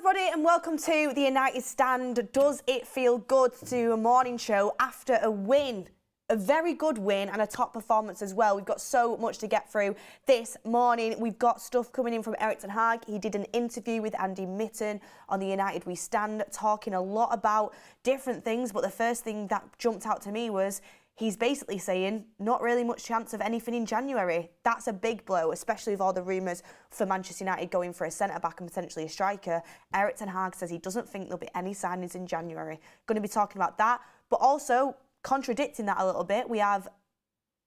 everybody and welcome to the United Stand. Does it feel good to do a morning show after a win? A very good win and a top performance as well. We've got so much to get through this morning. We've got stuff coming in from Ten Hag. He did an interview with Andy Mitten on the United We Stand, talking a lot about different things. But the first thing that jumped out to me was he's basically saying not really much chance of anything in January. That's a big blow, especially with all the rumours for Manchester United going for a centre-back and potentially a striker. Ten Hag says he doesn't think there'll be any signings in January. Going to be talking about that, but also contradicting that a little bit, we have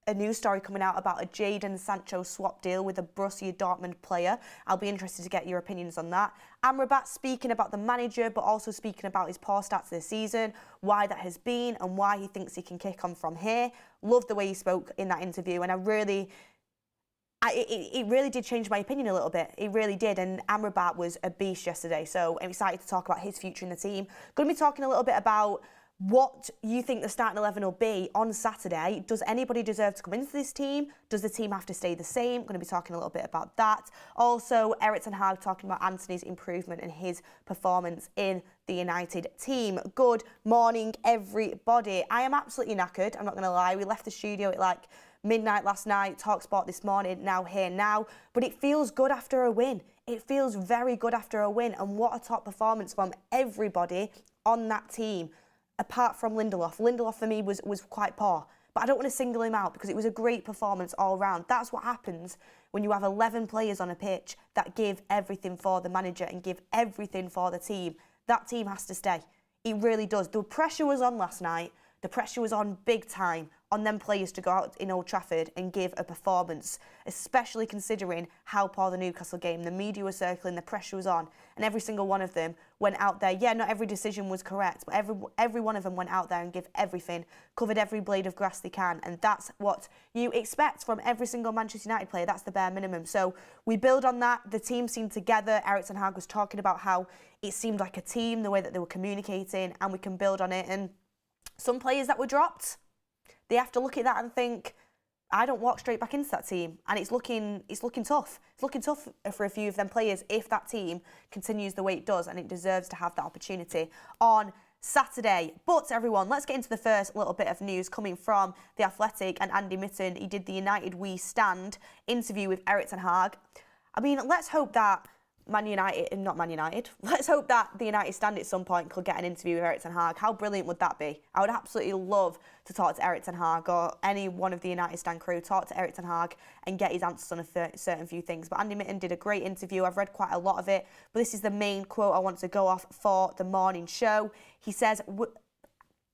a news story coming out about a Jadon Sancho swap deal with a Borussia Dortmund player. I'll be interested to get your opinions on that. Amrabat speaking about the manager, but also speaking about his poor stats this season, why that has been and why he thinks he can kick on from here. Loved the way he spoke in that interview, and it really did change my opinion a little bit. It really did, and Amrabat was a beast yesterday, so I'm excited to talk about his future in the team. Going to be talking a little bit about what you think the starting 11 will be on Saturday. Does anybody deserve to come into this team? Does the team have to stay the same? Going to be talking a little bit about that. Also, Ten Hag talking about Anthony's improvement and his performance in the United team. Good morning, everybody. I am absolutely knackered, I'm not going to lie. We left the studio at like midnight last night, talk sport this morning, now here now. But it feels good after a win. It feels very good after a win. And what a top performance from everybody on that team. Apart from Lindelof. Lindelof for me was quite poor, but I don't want to single him out because it was a great performance all round. That's what happens when you have 11 players on a pitch that give everything for the manager and give everything for the team. That team has to stay. It really does. The pressure was on last night. The pressure was on big time on them players to go out in Old Trafford and give a performance, especially considering how poor the Newcastle game, the media was circling, the pressure was on, and every single one of them went out there. Yeah, not every decision was correct, but every one of them went out there and gave everything, covered every blade of grass they can, and that's what you expect from every single Manchester United player. That's the bare minimum. So we build on that. The team seemed together. Ten Hag was talking about how it seemed like a team, the way that they were communicating, and we can build on it. And some players that were dropped, they have to look at that and think, I don't walk straight back into that team. And it's looking tough. It's looking tough for a few of them players if that team continues the way it does, and it deserves to have that opportunity on Saturday. But everyone, let's get into the first little bit of news coming from The Athletic and Andy Mitten. He did the United We Stand interview with Ten Hag. I mean, let's hope that let's hope that the United Stand at some point could get an interview with Ten Hag. How brilliant would that be? I would absolutely love to talk to Ten Hag, or any one of the United Stand crew, talk to Ten Hag and get his answers on a certain few things. But Andy Mitten did a great interview. I've read quite a lot of it, but this is the main quote I want to go off for the morning show. He says,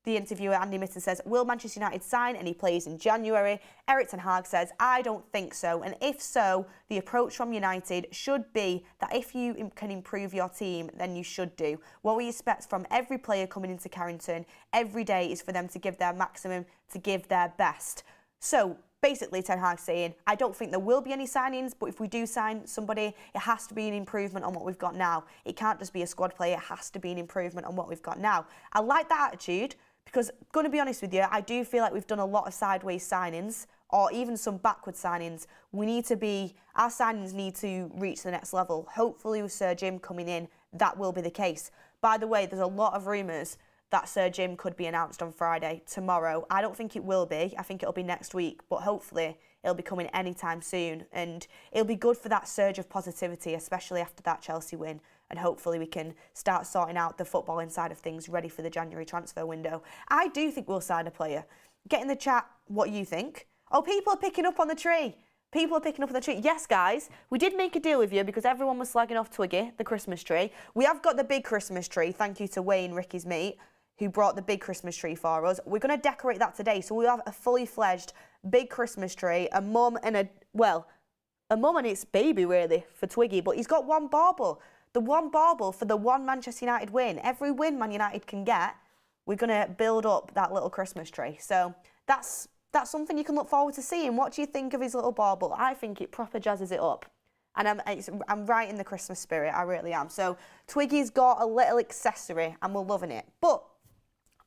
the interviewer, Andy Mitten, says, will Manchester United sign any players in January? Ten Hag says, I don't think so. And if so, the approach from United should be that if you can improve your team, then you should do. What we expect from every player coming into Carrington every day is for them to give their maximum, to give their best. So basically, Ten Hag saying, I don't think there will be any signings, but if we do sign somebody, it has to be an improvement on what we've got now. It can't just be a squad player. It has to be an improvement on what we've got now. I like that attitude. Because, going to be honest with you, I do feel like we've done a lot of sideways signings, or even some backward signings. Our signings need to reach the next level. Hopefully with Sir Jim coming in, that will be the case. By the way, there's a lot of rumours that Sir Jim could be announced on Friday, tomorrow. I don't think it will be. I think it'll be next week, but hopefully it'll be coming anytime soon. And it'll be good for that surge of positivity, especially after that Chelsea win. And hopefully we can start sorting out the footballing side of things, ready for the January transfer window. I do think we'll sign a player. Get in the chat what you think. Oh, people are picking up on the tree. People are picking up on the tree. Yes, guys, we did make a deal with you because everyone was slagging off Twiggy, the Christmas tree. We have got the big Christmas tree. Thank you to Wayne, Ricky's mate, who brought the big Christmas tree for us. We're going to decorate that today. So we have a fully fledged big Christmas tree, a mum and its baby, really, for Twiggy. But he's got one bauble. The one bauble for the one Manchester United win. Every win Man United can get, we're going to build up that little Christmas tree. So that's something you can look forward to seeing. What do you think of his little bauble? I think it proper jazzes it up. And I'm right in the Christmas spirit, I really am. So Twiggy's got a little accessory and we're loving it. But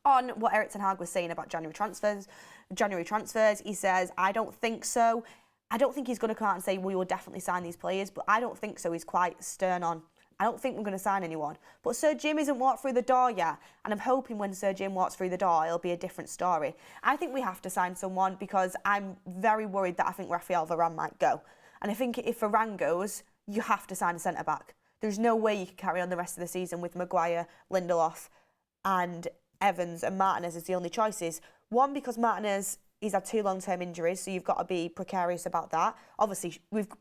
on what Ten Hag was saying about January transfers, he says, I don't think so. I don't think he's going to come out and say we will definitely sign these players, but I don't think so. He's quite stern on I don't think we're going to sign anyone. But Sir Jim isn't walked through the door yet, and I'm hoping when Sir Jim walks through the door, it'll be a different story. I think we have to sign someone because I'm very worried that I think Raphael Varane might go. And I think if Varane goes, you have to sign a centre-back. There's no way you can carry on the rest of the season with Maguire, Lindelof and Evans and Martinez as the only choices. One, because Martinez, he's had 2 long-term injuries, so you've got to be precarious about that. Obviously,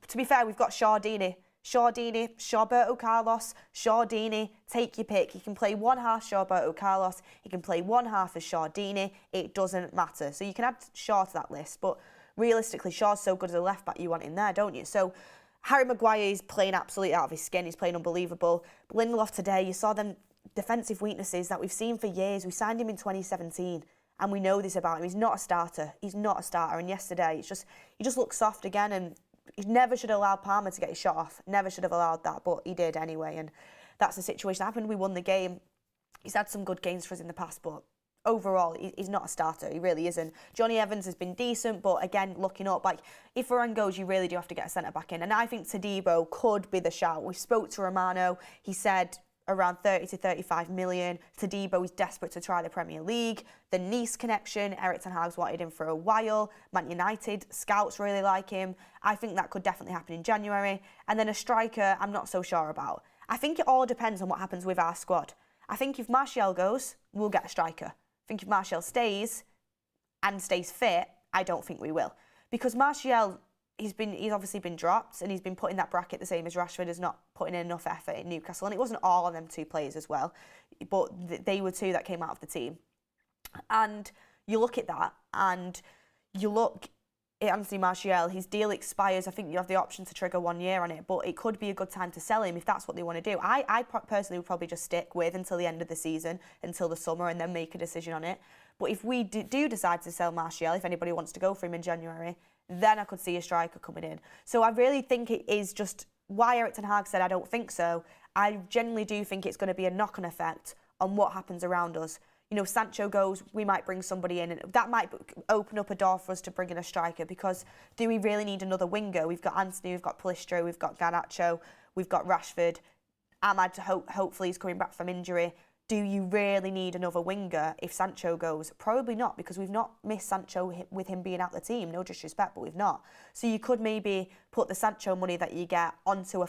to be fair, we've got Shardini, Sharberto Carlos, Shardini, take your pick. He can play one half Sharberto Carlos, he can play one half as Shardini, it doesn't matter. So you can add Shaw to that list, but realistically, Shaw's so good as a left-back you want in there, don't you? So Harry Maguire is playing absolutely out of his skin, he's playing unbelievable. Lindelof today, you saw them defensive weaknesses that we've seen for years. We signed him in 2017. And we know this about him. He's not a starter. He's not a starter. And yesterday, he just looked soft again. And he never should have allowed Palmer to get his shot off. Never should have allowed that, but he did anyway. And that's the situation that happened. We won the game. He's had some good games for us in the past, but overall, he's not a starter. He really isn't. Johnny Evans has been decent, but again, looking up, like, if Varane goes, you really do have to get a centre-back in. And I think Todibo could be the shout. We spoke to Romano. He said around 30 to 35 million. Todibo is desperate to try the Premier League. The Nice connection, Erik Ten Hag's wanted him for a while. Man United, scouts really like him. I think that could definitely happen in January. And then a striker, I'm not so sure about. I think it all depends on what happens with our squad. I think if Martial goes, we'll get a striker. I think if Martial stays and stays fit, I don't think we will. Because Martial, he's obviously been dropped and he's been put in that bracket the same as Rashford is not putting in enough effort in Newcastle. And it wasn't all of them 2 players as well, but they were 2 that came out of the team. And you look at that and you look at Anthony Martial, his deal expires. I think you have the option to trigger 1 year on it, but it could be a good time to sell him if that's what they want to do. I personally would probably just stick with until the end of the season, until the summer, and then make a decision on it. But if we do decide to sell Martial, if anybody wants to go for him in January, then I could see a striker coming in. So I really think it is just why Erik Ten Hag said I don't think so. I genuinely do think it's going to be a knock-on effect on what happens around us. You know, Sancho goes, we might bring somebody in, and that might open up a door for us to bring in a striker, because do we really need another winger? We've got Anthony, we've got Palistro, we've got Garnacho, we've got Rashford. Ahmad, hopefully, he's coming back from injury. Do you really need another winger if Sancho goes? Probably not, because we've not missed Sancho with him being out the team. No disrespect, but we've not. So you could maybe put the Sancho money that you get onto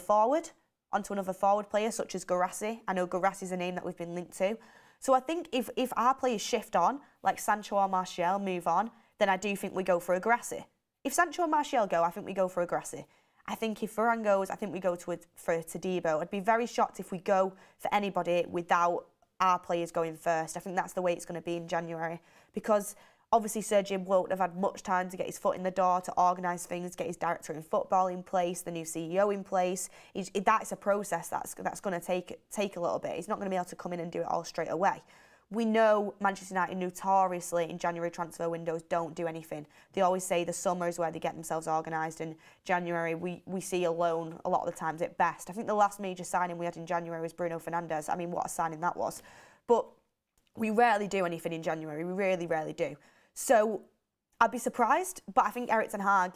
another forward player, such as Guirassy. I know Guirassy a name that we've been linked to. So I think if our players shift on, like Sancho or Martial move on, then I do think we go for a Guirassy. If Sancho and Martial go, I think we go for a Guirassy. I think if Varane goes, I think we go for Todibo. I'd be very shocked if we go for anybody without our players going first. I think that's the way it's going to be in January, because obviously Sir Jim won't have had much time to get his foot in the door, to organise things, get his director in football in place, the new CEO in place. That's a process that's going to take a little bit. He's not going to be able to come in and do it all straight away. We know Manchester United notoriously in January transfer windows don't do anything. They always say the summer is where they get themselves organised, and January we see a loan a lot of the times at best. I think the last major signing we had in January was Bruno Fernandes. I mean, what a signing that was. But we rarely do anything in January. We really rarely do. So I'd be surprised, but I think Erik Ten Hag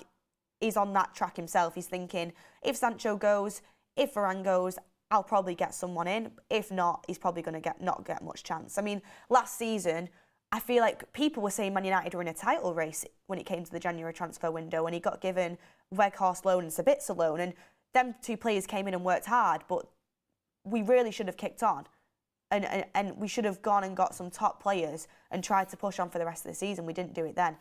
is on that track himself. He's thinking, if Sancho goes, if Varane goes, I'll probably get someone in. If not, he's probably going to not get much chance. I mean, last season, I feel like people were saying Man United were in a title race when it came to the January transfer window, and he got given Weghorst loan and Sabitzer loan, and them 2 players came in and worked hard, but we really should have kicked on. And we should have gone and got some top players and tried to push on for the rest of the season. We didn't do it then.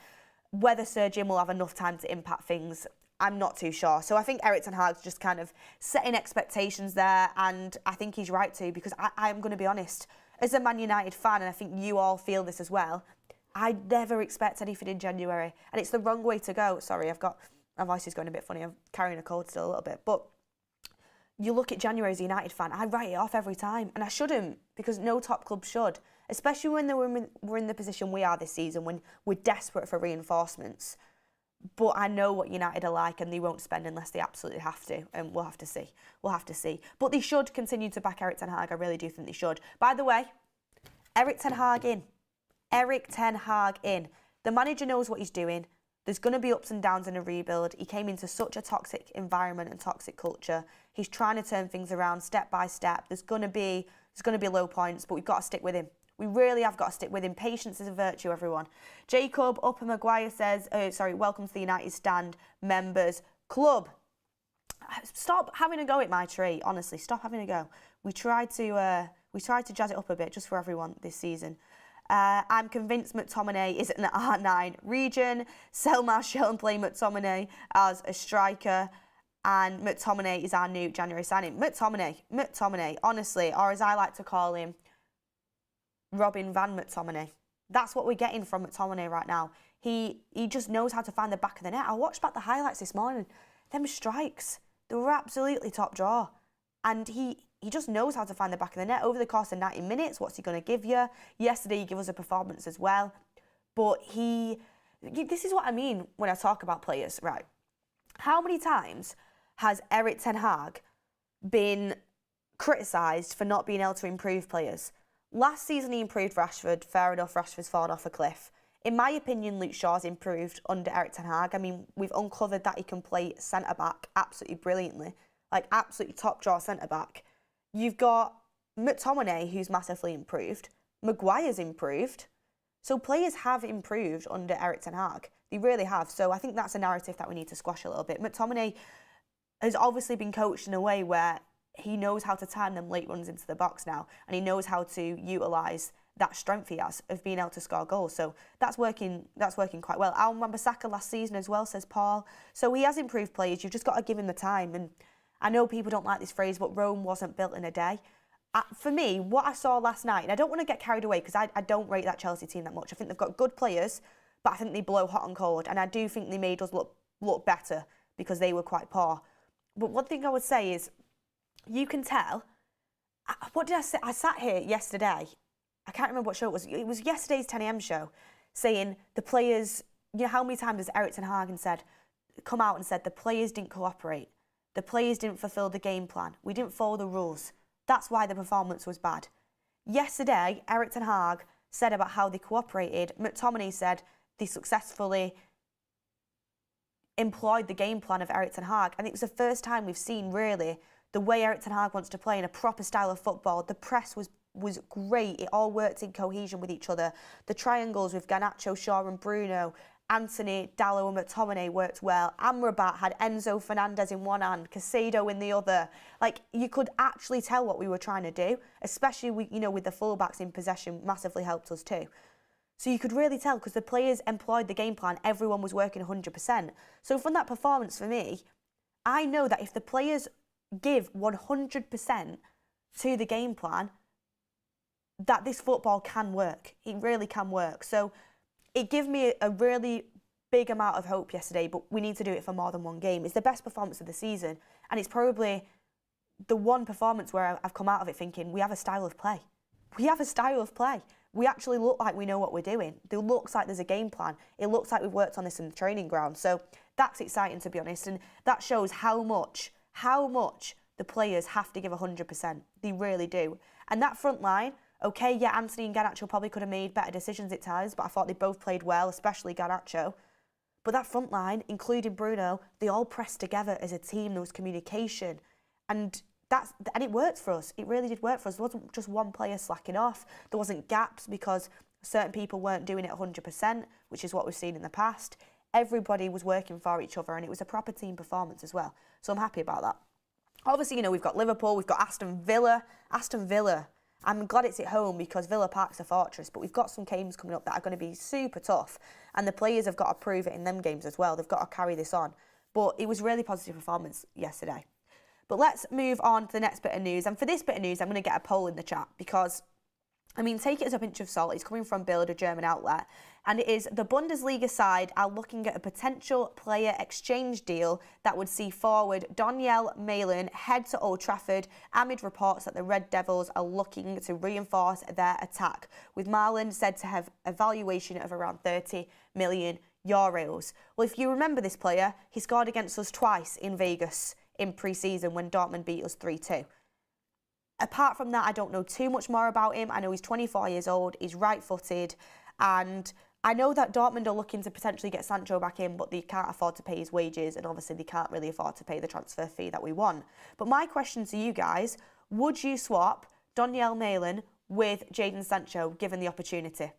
Whether Sir Jim will have enough time to impact things, I'm not too sure. So I think Erik Ten Hag's just kind of setting expectations there, and I think he's right to, because I'm going to be honest, as a Man United fan, and I think you all feel this as well, I never expect anything in January, and it's the wrong way to go. Sorry, my voice is going a bit funny. I'm carrying a cold still a little bit, but you look at January as a United fan, I write it off every time, and I shouldn't, because no top club should, especially when we're in the position we are this season, when we're desperate for reinforcements. But I know what United are like, and they won't spend unless they absolutely have to, and we'll have to see. We'll have to see. But they should continue to back Erik Ten Hag. I really do think they should. By the way, Erik Ten Hag in. Erik Ten Hag in. The manager knows what he's doing. There's going to be ups and downs in a rebuild. He came into such a toxic environment and toxic culture. He's trying to turn things around step by step. There's going to be low points, but we've got to stick with him. We really have got to stick with him. Patience is a virtue, everyone. Jacob Upper Maguire says, welcome to the United Stand Members Club. Stop having a go at my tree, honestly. Stop having a go. We tried to jazz it up a bit just for everyone this season. I'm convinced McTominay is an R9 region. Sell Martial and play McTominay as a striker. And McTominay is our new January signing. McTominay, honestly, or as I like to call him, Robin van McTominay. That's what we're getting from McTominay right now. He just knows how to find the back of the net. I watched back the highlights this morning. Them strikes, they were absolutely top draw. And he just knows how to find the back of the net over the course of 90 minutes. What's he going to give you? Yesterday, he gave us a performance as well. But this is what I mean when I talk about players, right? How many times has Erik Ten Hag been criticised for not being able to improve players? Last season he improved Rashford. Fair enough, Rashford's fallen off a cliff. In my opinion, Luke Shaw's improved under Erik Ten Hag. I mean, we've uncovered that he can play centre-back absolutely brilliantly. Like, absolutely top-draw centre-back. You've got McTominay, who's massively improved. Maguire's improved. So players have improved under Erik Ten Hag. They really have. So I think that's a narrative that we need to squash a little bit. McTominay has obviously been coached in a way where he knows how to turn them late runs into the box now, and he knows how to utilise that strength he has of being able to score goals. So that's working quite well. Al Wan-Bissaka last season as well, says Paul. So he has improved players. You've just got to give him the time. And I know people don't like this phrase, but Rome wasn't built in a day. For me, what I saw last night, and I don't want to get carried away because I don't rate that Chelsea team that much. I think they've got good players, but I think they blow hot and cold. And I do think they made us look better because they were quite poor. But one thing I would say is, you can tell. What did I say? I sat here yesterday. I can't remember what show it was. It was yesterday's 10 a.m. show, saying the players. You know how many times has Erik Ten Hag come out and said the players didn't cooperate, the players didn't fulfil the game plan, we didn't follow the rules. That's why the performance was bad. Yesterday, Erik Ten Hag said about how they cooperated. McTominay said they successfully employed the game plan of Erik Ten Hag, and it was the first time we've seen really the way Erik Ten Hag wants to play in a proper style of football. The press was great. It all worked in cohesion with each other. The triangles with Garnacho, Shaw and Bruno, Anthony, Dalot and McTominay worked well. Amrabat had Enzo Fernandez in one hand, Caicedo in the other. Like, you could actually tell what we were trying to do, especially with the fullbacks in possession massively helped us too. So you could really tell because the players employed the game plan. Everyone was working 100%. So from that performance for me, I know that if the players give 100% to the game plan, that this football can work. It really can work. So it gave me a really big amount of hope yesterday, but we need to do it for more than one game. It's the best performance of the season, and it's probably the one performance where I've come out of it thinking we have a style of play. We have a style of play. We actually look like we know what we're doing. It looks like there's a game plan. It looks like we've worked on this in the training ground. So that's exciting, to be honest, and that shows how much the players have to give 100%. They really do. And that front line, okay, yeah, Anthony and Garnacho probably could have made better decisions at times, but I thought they both played well, especially Garnacho. But that front line, including Bruno, they all pressed together as a team. There was communication. And it worked for us. It really did work for us. There wasn't just one player slacking off. There wasn't gaps because certain people weren't doing it 100%, which is what we've seen in the past. Everybody was working for each other, and it was a proper team performance as well. So I'm happy about that. Obviously, we've got Liverpool, we've got Aston Villa. Aston Villa, I'm glad it's at home because Villa Park's a fortress, but we've got some games coming up that are going to be super tough, and the players have got to prove it in them games as well. They've got to carry this on. But it was really positive performance yesterday. But let's move on to the next bit of news. And for this bit of news, I'm going to get a poll in the chat because, take it as a pinch of salt. It's coming from Bild, a German outlet. And it is the Bundesliga side are looking at a potential player exchange deal that would see forward Daniel Malin head to Old Trafford amid reports that the Red Devils are looking to reinforce their attack, with Malin said to have a valuation of around 30 million euros. Well, if you remember this player, he scored against us twice in Vegas in pre-season when Dortmund beat us 3-2. Apart from that, I don't know too much more about him. I know he's 24 years old, he's right-footed, and I know that Dortmund are looking to potentially get Sancho back in, but they can't afford to pay his wages, and obviously they can't really afford to pay the transfer fee that we want. But my question to you guys, would you swap Daniel Malin with Jadon Sancho given the opportunity?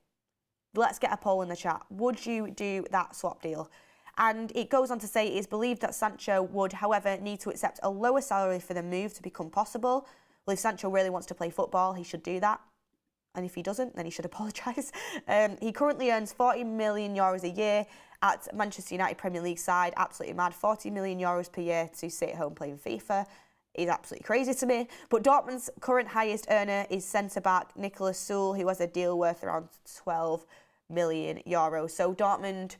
Let's get a poll in the chat. Would you do that swap deal? And it goes on to say it is believed that Sancho would, however, need to accept a lower salary for the move to become possible. Well, if Sancho really wants to play football, he should do that. And if he doesn't, then he should apologise. He currently earns €40 million a year at Manchester United Premier League side. Absolutely mad. €40 million per year to sit at home playing FIFA is absolutely crazy to me. But Dortmund's current highest earner is centre-back Nicolas Süle, who has a deal worth around €12 million. So Dortmund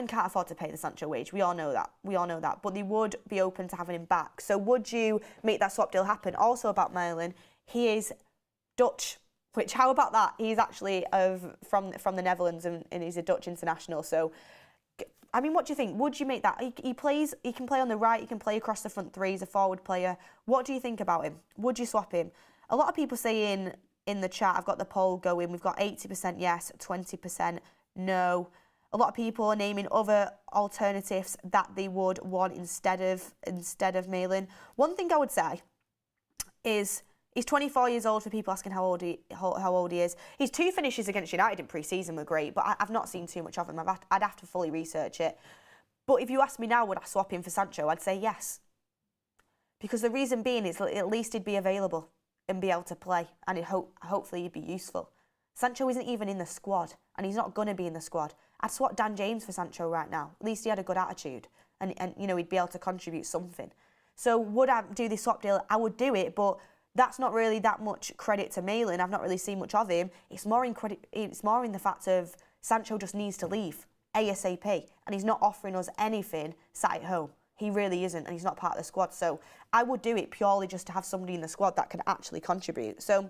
can't afford to pay the Sancho wage. We all know that. But they would be open to having him back. So would you make that swap deal happen? Also about Malin, he is Dutch, which, how about that? He's actually from the Netherlands and he's a Dutch international. So, I mean, what do you think? Would you make that? He can play on the right, he can play across the front three, he's a forward player. What do you think about him? Would you swap him? A lot of people saying in the chat, I've got the poll going, we've got 80% yes, 20% no. A lot of people are naming other alternatives that they would want instead of Malin. One thing I would say is he's 24 years old for people asking how old he is. His 2 finishes against United in pre-season were great, but I've not seen too much of him. I'd have to fully research it. But if you ask me now, would I swap him for Sancho? I'd say yes. Because the reason being is that at least he'd be available and be able to play, and hopefully he'd be useful. Sancho isn't even in the squad, and he's not going to be in the squad. I'd swap Dan James for Sancho right now. At least he had a good attitude, and you know, he'd be able to contribute something. So would I do this swap deal? I would do it, but that's not really that much credit to Malin. I've not really seen much of him. It's more in the fact of Sancho just needs to leave ASAP, and he's not offering us anything sat at home. He really isn't, and he's not part of the squad. So I would do it purely just to have somebody in the squad that can actually contribute. So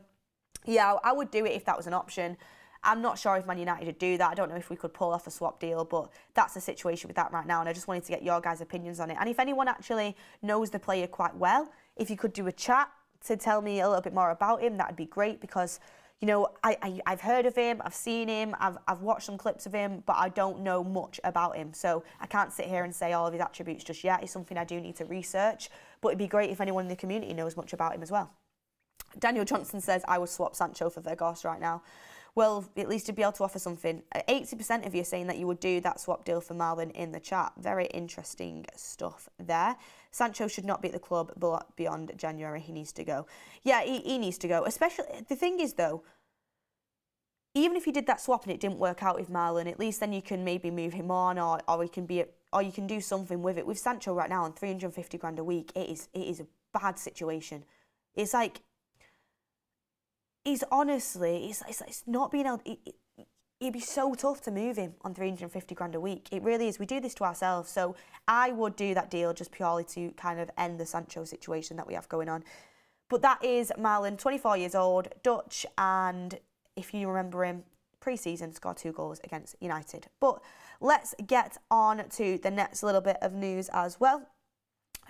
yeah, I would do it if that was an option. I'm not sure if Man United would do that. I don't know if we could pull off a swap deal, but that's the situation with that right now, and I just wanted to get your guys' opinions on it. And if anyone actually knows the player quite well, if you could do a chat to tell me a little bit more about him, that'd be great, because, you know, I've heard of him, I've seen him, I've watched some clips of him, but I don't know much about him. So I can't sit here and say all of his attributes just yet. It's something I do need to research, but it'd be great if anyone in the community knows much about him as well. Daniel Johnson says, I would swap Sancho for Weghorst right now. Well, at least you'd be able to offer something. 80% of you are saying that you would do that swap deal for Malin in the chat. Very interesting stuff there. Sancho should not be at the club beyond January. He needs to go. Yeah, he needs to go. Especially, the thing is, though, even if you did that swap and it didn't work out with Malin, at least then you can maybe move him on, or you can do something with it. With Sancho right now on 350 grand a week, it is a bad situation. It's like, it's not being able. It'd be so tough to move him on 350 grand a week. It really is. We do this to ourselves. So I would do that deal just purely to kind of end the Sancho situation that we have going on. But that is Malin, 24 years old, Dutch, and if you remember him, pre-season scored 2 goals against United. But let's get on to the next little bit of news as well.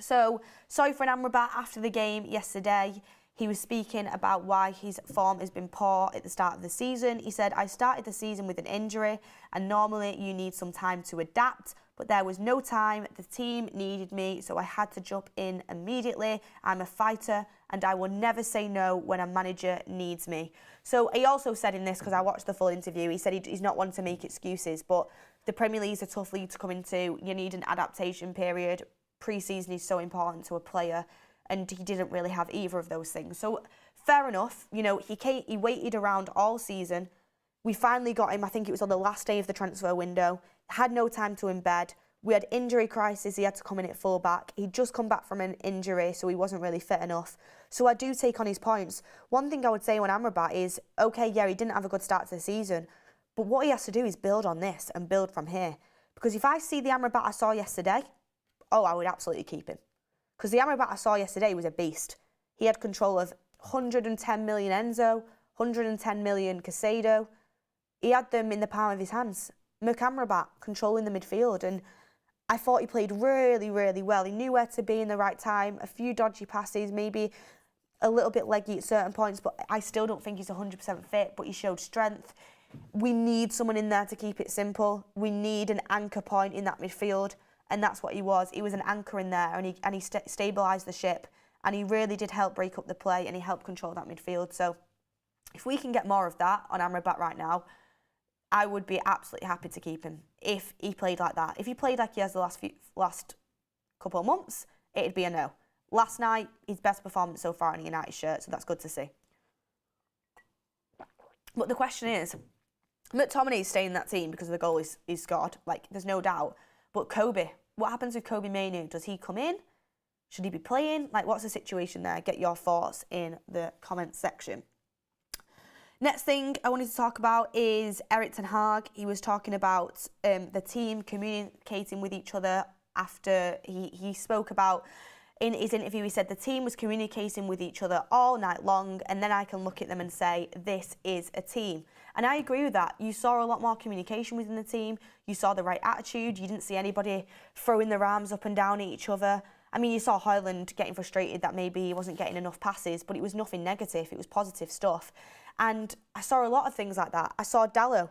So sorry for Amrabat after the game yesterday. He was speaking about why his form has been poor at the start of the season. He said, I started the season with an injury, and normally you need some time to adapt, but there was no time. The team needed me, so I had to jump in immediately. I'm a fighter, and I will never say no when a manager needs me. So he also said in this, because I watched the full interview, he said he's not one to make excuses, but the Premier League is a tough league to come into. You need an adaptation period. Pre-season is so important to a player, and he didn't really have either of those things. So fair enough, you know, he waited around all season. We finally got him, I think it was on the last day of the transfer window, had no time to embed. We had injury crisis, he had to come in at full back. He'd just come back from an injury, so he wasn't really fit enough. So I do take on his points. One thing I would say on Amrabat is, okay, yeah, he didn't have a good start to the season, but what he has to do is build on this and build from here. Because if I see the Amrabat I saw yesterday, I would absolutely keep him. Because the Amrabat I saw yesterday was a beast. He had control of 110 million Enzo, 110 million Casado. He had them in the palm of his hands. Amrabat controlling the midfield, and I thought he played really, really well. He knew where to be in the right time, a few dodgy passes, maybe a little bit leggy at certain points, but I still don't think he's 100% fit, but he showed strength. We need someone in there to keep it simple. We need an anchor point in that midfield, and that's what he was. He was an anchor in there, and he stabilised the ship, and he really did help break up the play, and he helped control that midfield. So if we can get more of that on Amrabat right now, I would be absolutely happy to keep him if he played like that. If he played like he has the last couple of months, it'd be a no. Last night, his best performance so far in a United shirt, so that's good to see. But the question is, McTominay is staying in that team because of the goal he's scored. Like, there's no doubt. But Kobe, what happens with Kobe Mainoo? Does he come in? Should he be playing? Like, what's the situation there? Get your thoughts in the comments section. Next thing I wanted to talk about is Erik Ten Hag. He was talking about the team communicating with each other after he spoke about, in his interview, he said the team was communicating with each other all night long, and then I can look at them and say, this is a team. And I agree with that. You saw a lot more communication within the team. You saw the right attitude. You didn't see anybody throwing their arms up and down at each other. I mean, you saw Hjlund getting frustrated that maybe he wasn't getting enough passes, but it was nothing negative. It was positive stuff. And I saw a lot of things like that. I saw Dallo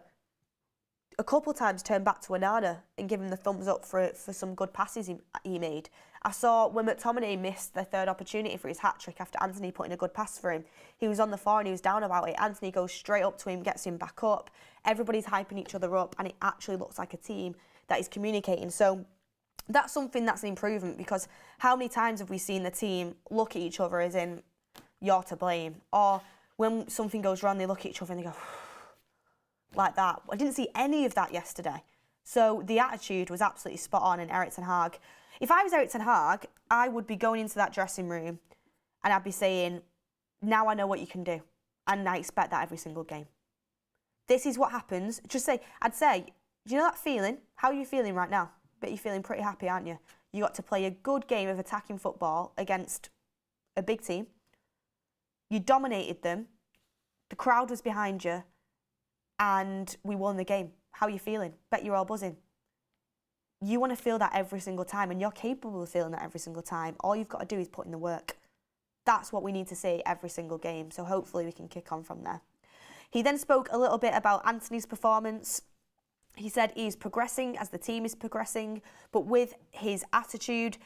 a couple of times turn back to Onana and give him the thumbs up for some good passes he made. I saw when McTominay missed the third opportunity for his hat-trick after Anthony put in a good pass for him. He was on the floor and he was down about it. Anthony goes straight up to him, gets him back up. Everybody's hyping each other up, and it actually looks like a team that is communicating. So that's something that's an improvement, because how many times have we seen the team look at each other as in, you're to blame? Or when something goes wrong, they look at each other and they go, like that. I didn't see any of that yesterday. So the attitude was absolutely spot on in Erik Ten Hag. If I was Erik Ten Hag, I would be going into that dressing room and I'd be saying, now I know what you can do. And I expect that every single game. This is what happens. I'd say, do you know that feeling? How are you feeling right now? But you're feeling pretty happy, aren't you? You got to play a good game of attacking football against a big team. You dominated them. The crowd was behind you. And we won the game. How are you feeling? Bet you're all buzzing. You want to feel that every single time, and you're capable of feeling that every single time. All you've got to do is put in the work. That's what we need to see every single game, so hopefully we can kick on from there. He then spoke a little bit about Anthony's performance. He said he's progressing as the team is progressing, but with his attitude,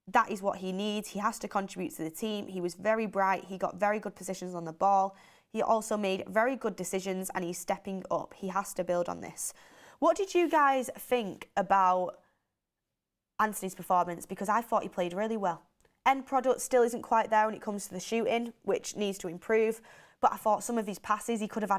that is what he needs. He has to contribute to the team. He was very bright. He got very good positions on the ball. He also made very good decisions, and he's stepping up. He has to build on this. What did you guys think about Anthony's performance? Because I thought he played really well. End product still isn't quite there when it comes to the shooting, which needs to improve. But I thought some of his passes, he could have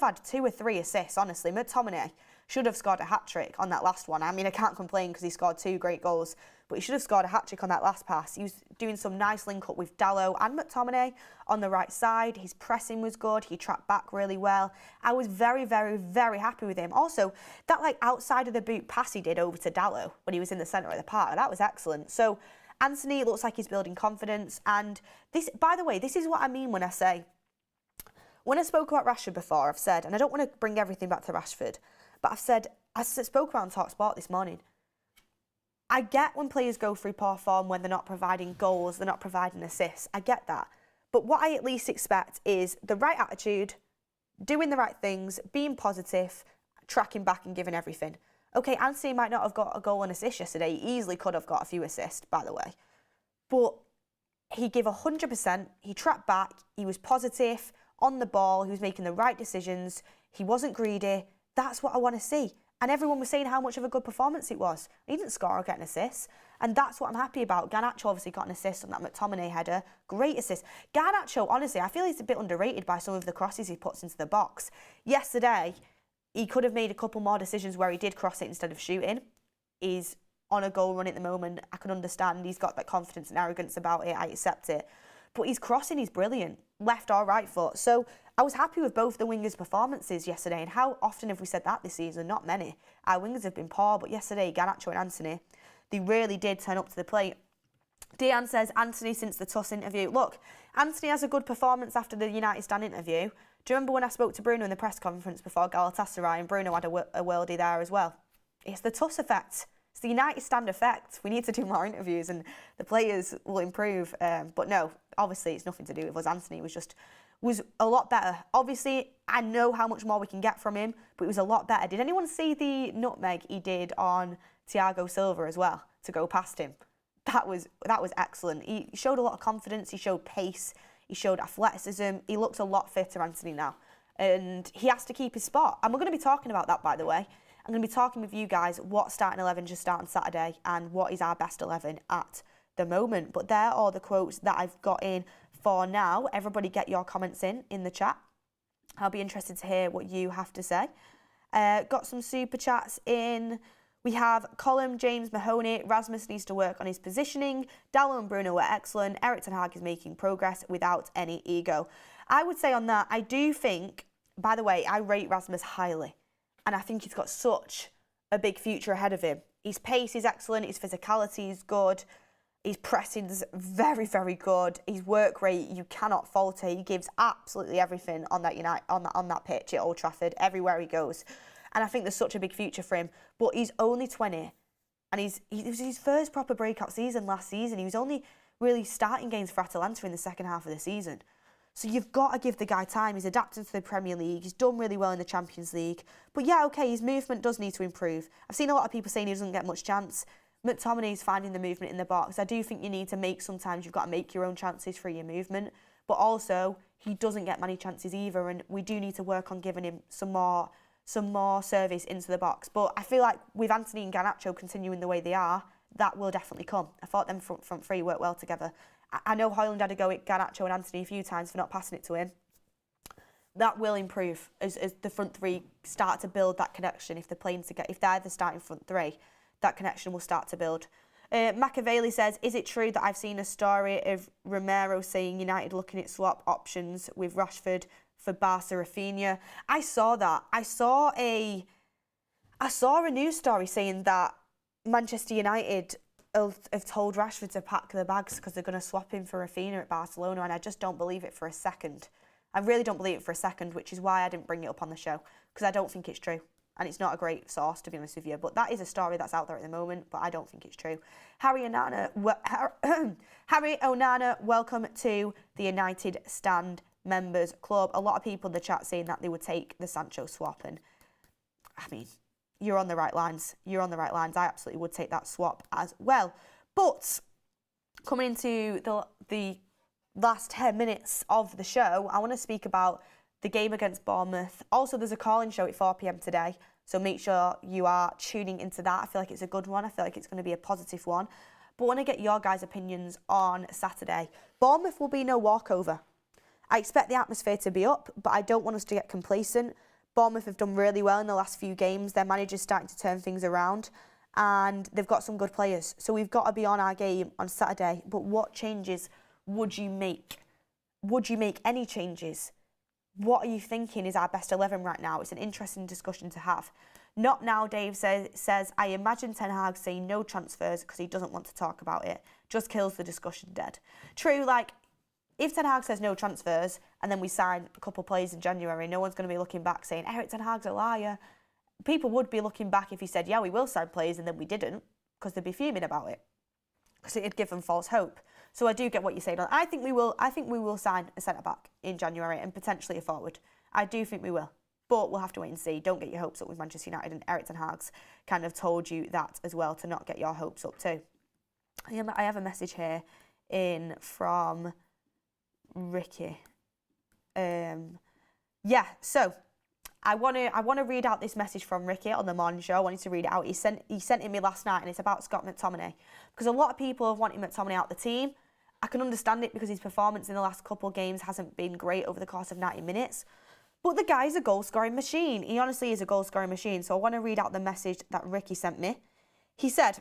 had 2 or 3 assists, honestly. McTominay should have scored a hat-trick on that last one. I mean, I can't complain because he scored 2 great goals, but he should have scored a hat-trick on that last pass. He was doing some nice link-up with Dallo and McTominay on the right side. His pressing was good. He tracked back really well. I was very, very, very happy with him. Also, that outside of the boot pass he did over to Dallo when he was in the centre of the park, that was excellent. So Anthony looks like he's building confidence. And this, by the way, this is what I mean when I say, when I spoke about Rashford before, I've said, and I don't want to bring everything back to Rashford, but I spoke about on TalkSport this morning. I get when players go through poor form when they're not providing goals, they're not providing assists. I get that. But what I at least expect is the right attitude, doing the right things, being positive, tracking back and giving everything. Okay, Anthony might not have got a goal and assist yesterday. He easily could have got a few assists, by the way. But he gave 100%. He tracked back. He was positive on the ball. He was making the right decisions. He wasn't greedy. That's what I want to see. And everyone was saying how much of a good performance it was. He didn't score or get an assist. And that's what I'm happy about. Garnacho obviously got an assist on that McTominay header. Great assist. Garnacho, honestly, I feel he's a bit underrated by some of the crosses he puts into the box. Yesterday, he could have made a couple more decisions where he did cross it instead of shooting. He's on a goal run at the moment. I can understand. He's got that confidence and arrogance about it. I accept it. But his crossing is brilliant, left or right foot. So I was happy with both the wingers' performances yesterday. And how often have we said that this season? Not many. Our wingers have been poor, but yesterday, Garnacho and Anthony, they really did turn up to the plate. Diane says, Anthony since the TUS interview. Look, Anthony has a good performance after the United Stand interview. Do you remember when I spoke to Bruno in the press conference before Galatasaray, and Bruno had a worldie there as well? It's the TUS effect. It's the United stand effect. We need to do more interviews and the players will improve. But no, obviously it's nothing to do with us. Anthony was a lot better. Obviously, I know how much more we can get from him, but it was a lot better. Did anyone see the nutmeg he did on Thiago Silva as well to go past him? That was excellent. He showed a lot of confidence. He showed pace. He showed athleticism. He looks a lot fitter, Anthony, now. And he has to keep his spot. And we're going to be talking about that, by the way. I'm going to be talking with you guys what starting 11 just start on Saturday and what is our best 11 at the moment. But there are the quotes that I've got in for now. Everybody get your comments in the chat. I'll be interested to hear what you have to say. Got some super chats in. We have Colin James Mahoney. Rasmus needs to work on his positioning. Dallo and Bruno were excellent. Erik Ten Hag is making progress without any ego. I would say on that, I do think, by the way, I rate Rasmus highly. And I think he's got such a big future ahead of him. His pace is excellent. His physicality is good. His pressing is very, very good. His work rate, you cannot falter. He gives absolutely everything on that pitch at Old Trafford, everywhere he goes. And I think there's such a big future for him. But he's only 20. And it was his first proper breakout season last season. He was only really starting games for Atalanta in the second half of the season. So you've got to give the guy time. He's adapting to the Premier League. He's done really well in the Champions League. But yeah, okay, his movement does need to improve. I've seen a lot of people saying he doesn't get much chance. McTominay's finding the movement in the box. I do think you need to sometimes you've got to make your own chances for your movement. But also, he doesn't get many chances either. And we do need to work on giving him some more service into the box. But I feel like with Anthony and Garnacho continuing the way they are, that will definitely come. I thought them front three worked well together. I know Hjlund had a go at Garnacho and Anthony a few times for not passing it to him. That will improve as the front three start to build that connection. If they're the starting front three, that connection will start to build. Machiavelli says, is it true that I've seen a story of Romero saying United looking at swap options with Rashford for Barca Rafinha? I saw that. I saw a news story saying that Manchester United have told Rashford to pack the bags because they're going to swap him for Rafinha at Barcelona, and I just don't believe it for a second. I really don't believe it for a second, which is why I didn't bring it up on the show, because I don't think it's true. And it's not a great source, to be honest with you. But that is a story that's out there at the moment, but I don't think it's true. Harry Onana, welcome to the United Stand Members Club. A lot of people in the chat saying that they would take the Sancho swap. And, I mean, you're on the right lines. You're on the right lines. I absolutely would take that swap as well. But coming into the last 10 minutes of the show, I want to speak about the game against Bournemouth. Also, there's a call-in show at 4 p.m. today, so make sure you are tuning into that. I feel like it's a good one. I feel like it's going to be a positive one. But I want to get your guys' opinions on Saturday. Bournemouth will be no walkover. I expect the atmosphere to be up, but I don't want us to get complacent. Bournemouth have done really well in the last few games. Their manager's starting to turn things around, and they've got some good players. So we've got to be on our game on Saturday. But what changes would you make? Would you make any changes? What are you thinking is our best 11 right now? It's an interesting discussion to have. Not now, Dave says, I imagine Ten Hag saying no transfers because he doesn't want to talk about it. Just kills the discussion dead. True, like, if Ten Hag says no transfers and then we sign a couple of players in January, no one's going to be looking back saying, Erik Ten Hag's a liar. People would be looking back if he said, yeah, we will sign players, and then we didn't, because they'd be fuming about it, because it'd give them false hope. So I do get what you're saying. I think we will sign a centre-back in January and potentially a forward. I do think we will. But we'll have to wait and see. Don't get your hopes up with Manchester United, and Erik Ten Hag's kind of told you that as well, to not get your hopes up too. I have a message here in from Ricky. So I want to read out this message from Ricky on the morning show. I wanted to read it out. He sent it me last night, and it's about Scott McTominay, because a lot of people have wanted McTominay out the team. I can understand it because his performance in the last couple of games hasn't been great over the course of 90 minutes. But the guy's a goal-scoring machine. He honestly is a goal-scoring machine. So I want to read out the message that Ricky sent me. He said,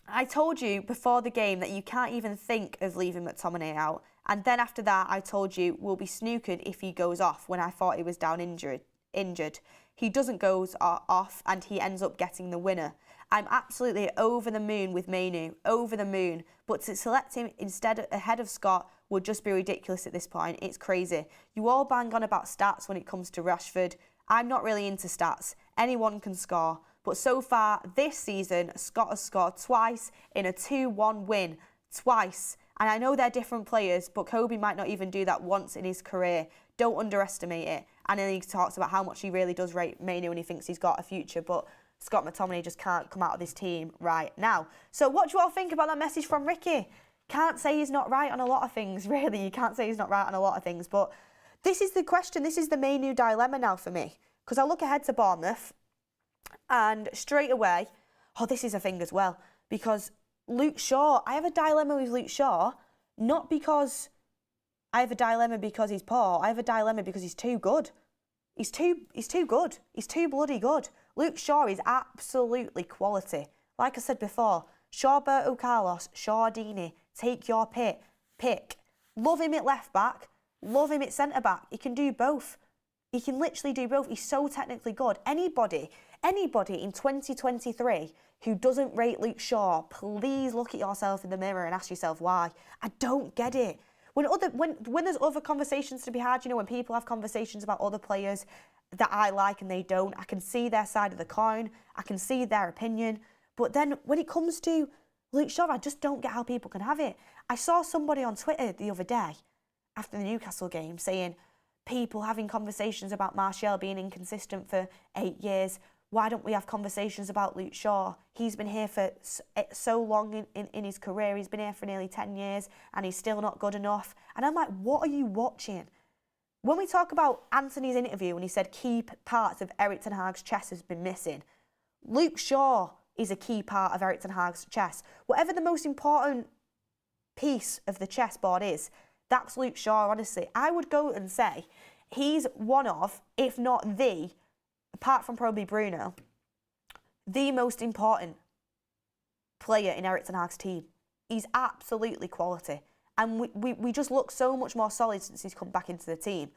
I told you before the game that you can't even think of leaving McTominay out. And then after that, I told you we'll be snookered if he goes off, when I thought he was down injured. He doesn't go off, and he ends up getting the winner. I'm absolutely over the moon with Mainu, over the moon. But to select him instead ahead of Scott would just be ridiculous at this point. It's crazy. You all bang on about stats when it comes to Rashford. I'm not really into stats. Anyone can score. But so far this season, Scott has scored twice in a 2-1 win. Twice. And I know they're different players, but Kobe might not even do that once in his career. Don't underestimate it. And then he talks about how much he really does rate Mainoo and he thinks he's got a future. But Scott McTominay just can't come out of this team right now. So what do you all think about that message from Ricky? Can't say he's not right on a lot of things, really. You can't say he's not right on a lot of things. But this is the question. This is the Mainoo dilemma now for me. Because I look ahead to Bournemouth and straight away, this is a thing as well. Because Luke Shaw, I have a dilemma with Luke Shaw, not because I have a dilemma because he's poor. I have a dilemma because he's too good. He's too good. He's too bloody good. Luke Shaw is absolutely quality. Like I said before, Shawberto Carlos, Shaw Dini, take your pick. Love him at left back. Love him at centre back. He can do both. He can literally do both. He's so technically good. Anybody in 2023 who doesn't rate Luke Shaw, please look at yourself in the mirror and ask yourself why. I don't get it. When there's other conversations to be had, when people have conversations about other players that I like and they don't, I can see their side of the coin. I can see their opinion. But then when it comes to Luke Shaw, I just don't get how people can have it. I saw somebody on Twitter the other day after the Newcastle game saying people having conversations about Martial being inconsistent for 8 years. Why don't we have conversations about Luke Shaw? He's been here for so long in his career. He's been here for nearly 10 years and he's still not good enough. And I'm like, what are you watching? When we talk about Anthony's interview when he said key parts of Erik Ten Hag's chess has been missing, Luke Shaw is a key part of Erik Ten Hag's chess. Whatever the most important piece of the chessboard is, that's Luke Shaw, honestly. I would go and say he's one of, if not the, apart from probably Bruno, the most important player in Erik Ten Hag's team. He's absolutely quality. And we just look so much more solid since he's come back into the team.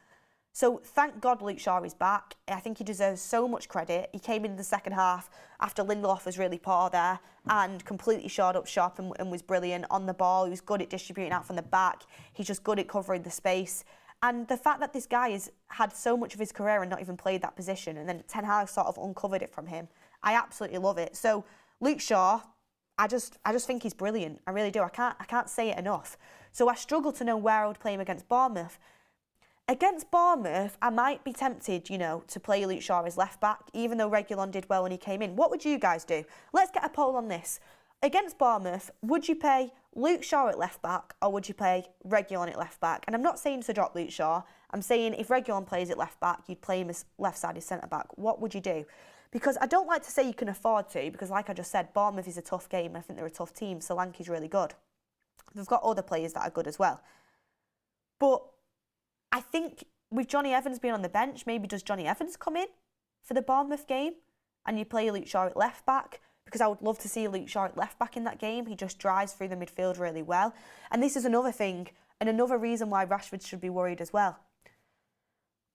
So thank God Luke Shaw is back. I think he deserves so much credit. He came in the second half after Lindelof was really poor there and completely shored up shop and was brilliant on the ball. He was good at distributing out from the back. He's just good at covering the space. And the fact that this guy has had so much of his career and not even played that position, and then Ten Hag sort of uncovered it from him, I absolutely love it. So Luke Shaw, I just think he's brilliant. I really do. I can't say it enough. So I struggle to know where I would play him against Bournemouth. Against Bournemouth, I might be tempted, to play Luke Shaw as left back, even though Reguilon did well when he came in. What would you guys do? Let's get a poll on this. Against Bournemouth, would you play Luke Shaw at left back or would you play Reguilon at left back? And I'm not saying to drop Luke Shaw. I'm saying if Reguilon plays at left back, you'd play him as left-sided centre-back. What would you do? Because I don't like to say you can afford to, because like I just said, Bournemouth is a tough game and I think they're a tough team. Solanke's really good. They've got other players that are good as well. But I think with Johnny Evans being on the bench, maybe does Johnny Evans come in for the Bournemouth game and you play Luke Shaw at left back? Because I would love to see Luke Shaw at left back in that game. He just drives through the midfield really well. And this is another thing and another reason why Rashford should be worried as well.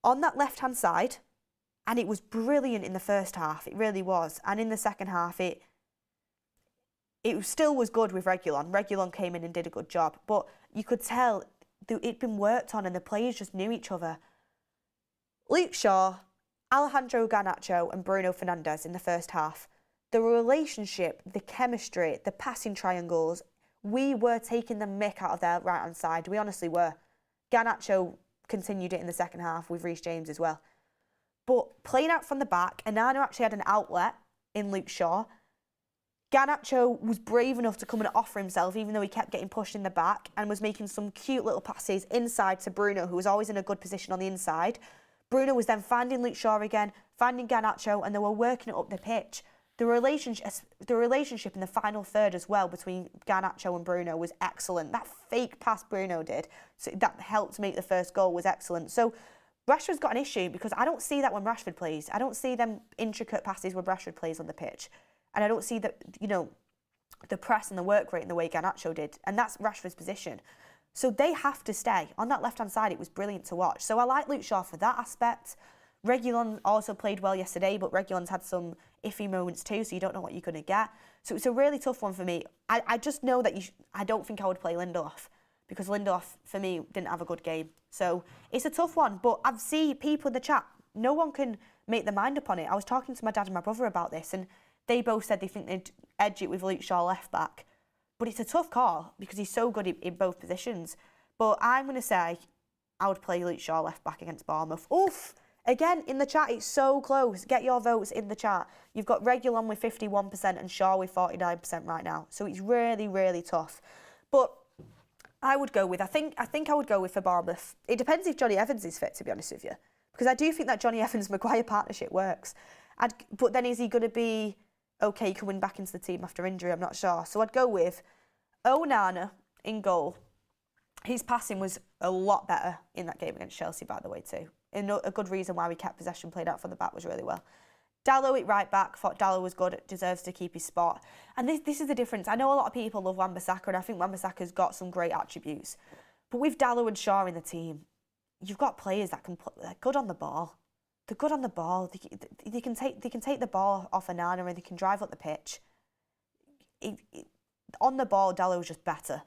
On that left-hand side, and it was brilliant in the first half, it really was. And in the second half, it still was good with Reguilon. Reguilon came in and did a good job. But you could tell it'd been worked on and the players just knew each other. Luke Shaw, Alejandro Garnacho and Bruno Fernandes in the first half. The relationship, the chemistry, the passing triangles, we were taking the mick out of their right-hand side. We honestly were. Garnacho continued it in the second half with Reece James as well. But playing out from the back, Onana actually had an outlet in Luke Shaw. Garnacho was brave enough to come and offer himself, even though he kept getting pushed in the back and was making some cute little passes inside to Bruno, who was always in a good position on the inside. Bruno was then finding Luke Shaw again, finding Garnacho, and they were working it up the pitch. The relationship in the final third as well between Garnacho and Bruno was excellent. That fake pass Bruno did that helped make the first goal was excellent. So Rashford's got an issue because I don't see that when Rashford plays. I don't see them intricate passes when Rashford plays on the pitch. And I don't see that, the press and the work rate in the way Garnacho did. And that's Rashford's position. So they have to stay. On that left-hand side, it was brilliant to watch. So I like Luke Shaw for that aspect. Reguilon also played well yesterday, but Reguilon's had some iffy moments too, so you don't know what you're going to get. So it's a really tough one for me. I just know that I don't think I would play Lindelof because Lindelof, for me, didn't have a good game. So it's a tough one, but I've seen people in the chat, no one can make their mind up on it. I was talking to my dad and my brother about this, and They both said they think they'd edge it with Luke Shaw left back. But it's a tough call because he's so good in both positions. But I'm going to say I would play Luke Shaw left back against Bournemouth. Oof! Again, in the chat, it's so close. Get your votes in the chat. You've got Reguilon with 51% and Shaw with 49% right now. So it's really, really tough. But I would go with, I think I would go with for Bournemouth. It depends if Johnny Evans is fit, to be honest with you. Because I do think that Johnny Evans-Maguire partnership works. But then is he going to be okay, coming back into the team after injury? I'm not sure. So I'd go with Onana in goal. His passing was a lot better in that game against Chelsea, by the way, too. And a good reason why we kept possession, played out from the back was really well. Dalot at right back, thought Dalot was good, deserves to keep his spot. And this is the difference. I know a lot of people love Wan-Bissaka, and I think Wan-Bissaka's got some great attributes. But with Dalot and Shaw in the team, you've got players that they're good on the ball. They're good on the ball. They can take the ball off Onana and they can drive up the pitch. On the ball, Dalot was just better.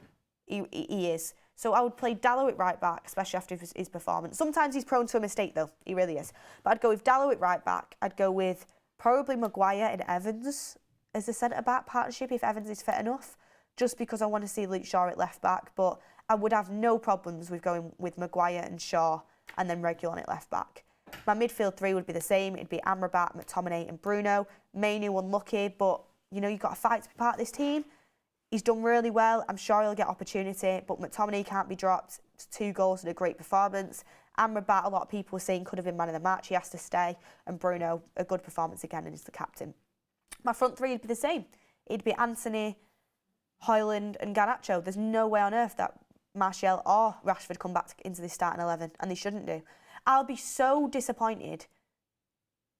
He is. So I would play Dalot at right back, especially after his performance. Sometimes he's prone to a mistake, though. He really is. But I'd go with Dalot at right back. I'd go with probably Maguire and Evans as a centre-back partnership if Evans is fit enough, just because I want to see Luke Shaw at left back. But I would have no problems with going with Maguire and Shaw and then Reguilon at left back. My midfield three would be the same. It'd be Amrabat, McTominay and Bruno. Mainoo unlucky, but, you know, you've got to fight to be part of this team. He's done really well. I'm sure he'll get opportunity, but McTominay can't be dropped. 2 goals and a great performance. Amrabat, a lot of people were saying could have been man of the match. He has to stay. And Bruno, a good performance again and is the captain. My front three would be the same. It'd be Anthony, Hjlund and Garnacho. There's no way on earth that Martial or Rashford come back into the starting 11, and they shouldn't do. I'll be so disappointed.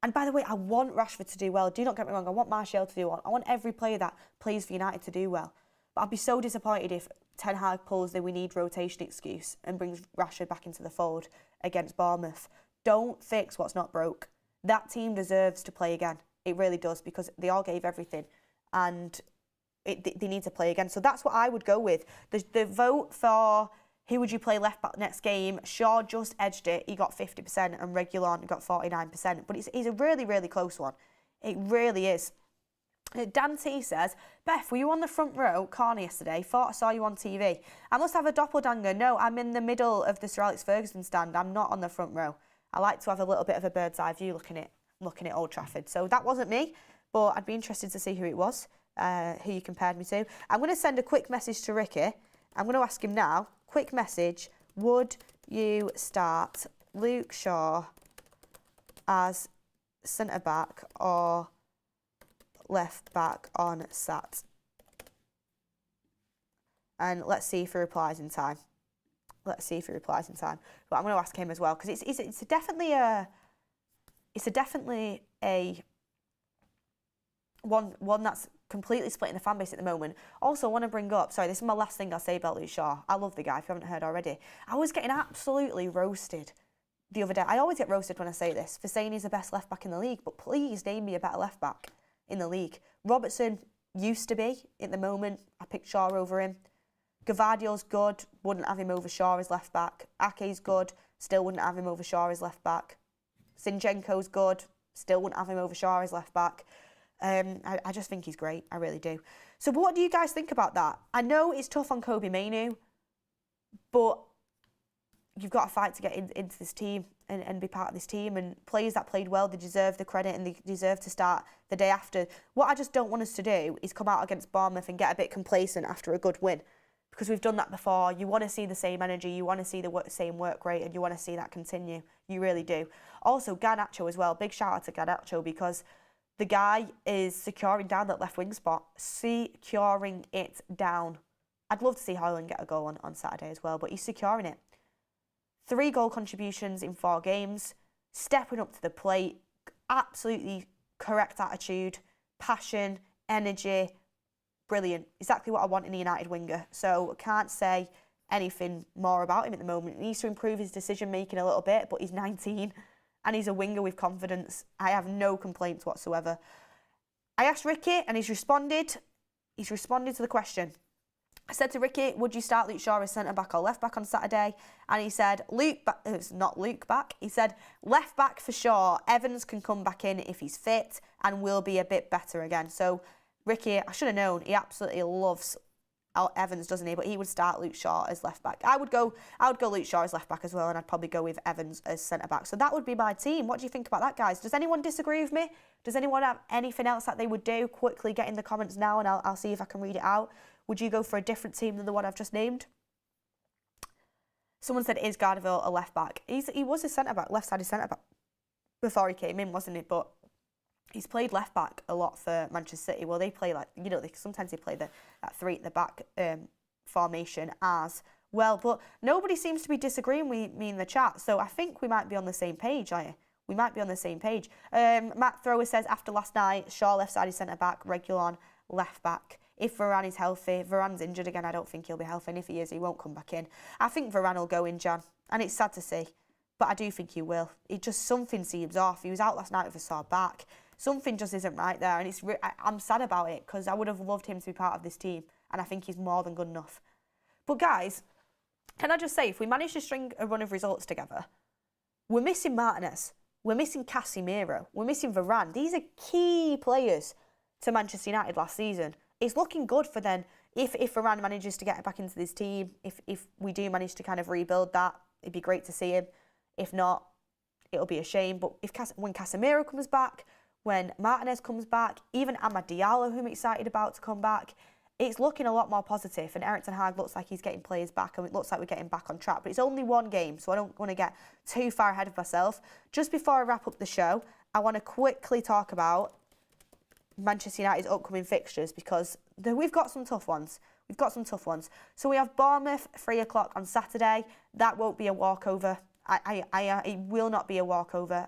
And by the way, I want Rashford to do well. Do not get me wrong. I want Martial to do well. I want every player that plays for United to do well. But I'd be so disappointed if Ten Hag pulls the we need rotation excuse and brings Rashford back into the fold against Bournemouth. Don't fix what's not broke. That team deserves to play again. It really does, because they all gave everything and they need to play again. So that's what I would go with. The vote for who would you play left back next game, Shaw just edged it. He got 50% and Reguilon got 49%. But it's a really, really close one. It really is. Dan T says, Beth, were you on the front row corner yesterday? Thought I saw you on TV. I must have a doppelganger. No, I'm in the middle of the Sir Alex Ferguson stand. I'm not on the front row. I like to have a little bit of a bird's eye view looking at Old Trafford. So that wasn't me, but I'd be interested to see who it was, who you compared me to. I'm going to send a quick message to Ricky. I'm going to ask him now, quick message, would you start Luke Shaw as centre-back or left-back on Sat? And let's see if he replies in time. But I'm going to ask him as well, because it's definitely a one that's completely splitting the fan base at the moment. Also, I want to bring up, sorry, this is my last thing I'll say about Luke Shaw. I love the guy, if you haven't heard already. I was getting absolutely roasted the other day. I always get roasted when I say this, for saying he's the best left-back in the league, but please name me a better left-back in the league. Robertson used to be. At the moment, I picked Shaw over him. Gavardio's good, wouldn't have him over Shaw as left-back. Ake's good, still wouldn't have him over Shaw as left-back. Zinchenko's good, still wouldn't have him over Shaw as left-back. I just think he's great, I really do. So what do you guys think about that? I know it's tough on Kobe Mainoo, but you've got to fight to get into this team and be part of this team. And players that played well, they deserve the credit and they deserve to start the day after. What I just don't want us to do is come out against Bournemouth and get a bit complacent after a good win, because we've done that before. You want to see the same energy, you want to see the same work rate, and you want to see that continue. You really do. Also, Garnacho as well. Big shout out to Garnacho, because the guy is securing down that left wing spot. Securing it down. I'd love to see Hjlund get a goal on Saturday as well, but he's securing it. 3 goal contributions in 4 games. Stepping up to the plate. Absolutely correct attitude. Passion. Energy. Brilliant. Exactly what I want in a United winger. So I can't say anything more about him at the moment. He needs to improve his decision making a little bit, but he's 19 and he's a winger with confidence. I have no complaints whatsoever. I asked Ricky and he's responded. He's responded to the question. I said to Ricky, would you start Luke Shaw as centre-back or left-back on Saturday? And he said, it's not Luke back. He said, left-back for sure. Evans can come back in if he's fit and will be a bit better again. So, Ricky, I should have known. He absolutely loves Evans, doesn't he? But he would start Luke Shaw as left-back. I would go Luke Shaw as left-back as well, and I'd probably go with Evans as centre-back. So that would be my team. What do you think about that, guys? Does anyone disagree with me? Does anyone have anything else that they would do? Quickly get in the comments now, and I'll see if I can read it out. Would you go for a different team than the one I've just named? Someone said, is Gardeville a left-back? He was a centre-back, left-sided centre-back before he came in, wasn't he? But he's played left-back a lot for Manchester City. Well, they play sometimes they play that three at the back formation as well. But nobody seems to be disagreeing with me in the chat. So I think we might be on the same page, are you? We might be on the same page. Matt Thrower says, after last night, Shaw left-sided centre-back, Reguilon left-back. If Varane is healthy, Varane's injured again, I don't think he'll be healthy. And if he is, he won't come back in. I think Varane will go in, Jan. And it's sad to see, but I do think he will. Something seems off. He was out last night with a sore back. Something just isn't right there. And I'm sad about it because I would have loved him to be part of this team. And I think he's more than good enough. But guys, can I just say, if we manage to string a run of results together, we're missing Martinez. We're missing Casemiro. We're missing Varane. These are key players to Manchester United last season. It's looking good for then, if Varane manages to get back into this team, if we do manage to kind of rebuild that, it'd be great to see him. If not, it'll be a shame. But when Casemiro comes back, when Martinez comes back, even Amad Diallo, who I'm excited about to come back, it's looking a lot more positive. And Ten Hag looks like he's getting players back, and it looks like we're getting back on track. But it's only one game, so I don't want to get too far ahead of myself. Just before I wrap up the show, I want to quickly talk about Manchester United's upcoming fixtures because we've got some tough ones. So we have Bournemouth, 3 o'clock on Saturday. That won't be a walkover. It will not be a walkover.